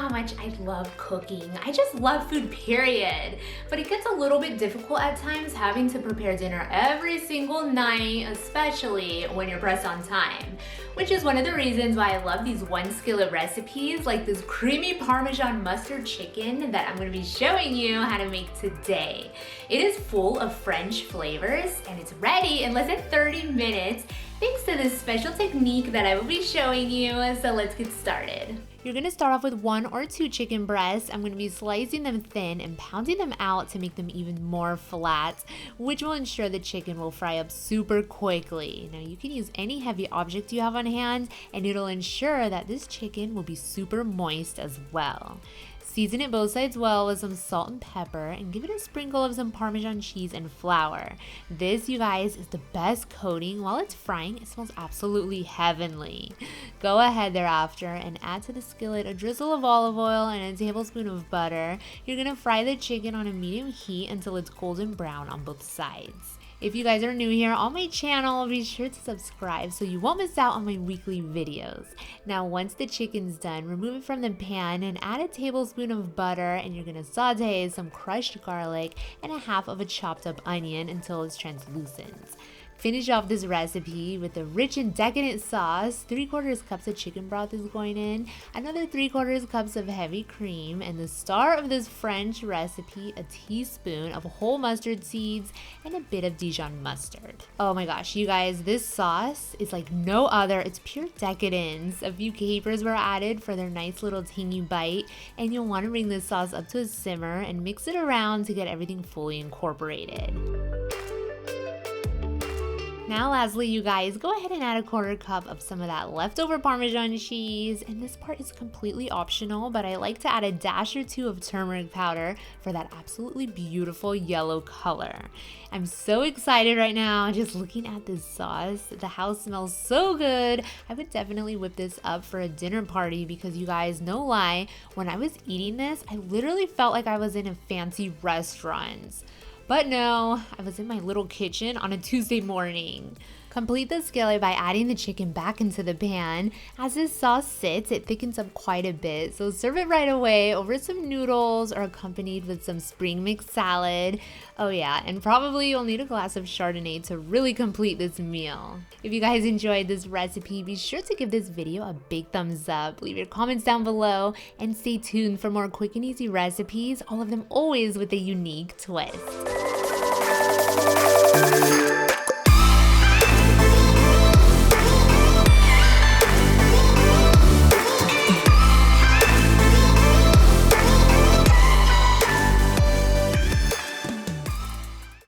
how much I love cooking. I just love food, period. But it gets a little bit difficult at times having to prepare dinner every single night, especially when you're pressed on time. Which is one of the reasons why I love these one skillet recipes, like this creamy Parmesan mustard chicken that I'm gonna be showing you how to make today. It is full of French flavors and it's ready in less than 30 minutes thanks to this special technique that I will be showing you, so let's get started. You're gonna start off with 1 or 2 chicken breasts. I'm gonna be slicing them thin and pounding them out to make them even more flat, which will ensure the chicken will fry up super quickly. Now you can use any heavy object you have on hand and it'll ensure that this chicken will be super moist as well. Season it both sides well with some salt and pepper and give it a sprinkle of some Parmesan cheese and flour. This, you guys, is the best coating. While it's frying, it smells absolutely heavenly. Go ahead thereafter and add to the skillet a drizzle of olive oil and a tablespoon of butter. You're gonna fry the chicken on a medium heat until it's golden brown on both sides. If you guys are new here on my channel, be sure to subscribe so you won't miss out on my weekly videos. Now, once the chicken's done, remove it from the pan and add a tablespoon of butter, and you're gonna saute some crushed garlic and a half of a chopped up onion until it's translucent. Finish off this recipe with a rich and decadent sauce. 3/4 cups of chicken broth is going in, another 3/4 cups of heavy cream, and the star of this French recipe, a teaspoon of whole mustard seeds and a bit of Dijon mustard. Oh my gosh, you guys, this sauce is like no other. It's pure decadence. A few capers were added for their nice little tangy bite, and you'll want to bring this sauce up to a simmer and mix it around to get everything fully incorporated. Now lastly, you guys, go ahead and add a 1/4 cup of some of that leftover Parmesan cheese, and this part is completely optional, but I like to add a dash or 2 of turmeric powder for that absolutely beautiful yellow color. I'm so excited right now just looking at this sauce. The house smells so good. I would definitely whip this up for a dinner party because, you guys, no lie, when I was eating this, I literally felt like I was in a fancy restaurant. But no, I was in my little kitchen on a Tuesday morning. Complete the skillet by adding the chicken back into the pan. As this sauce sits, it thickens up quite a bit, so serve it right away over some noodles or accompanied with some spring mix salad. Oh yeah, and probably you'll need a glass of Chardonnay to really complete this meal. If you guys enjoyed this recipe, be sure to give this video a big thumbs up, leave your comments down below, and stay tuned for more quick and easy recipes, all of them always with a unique twist.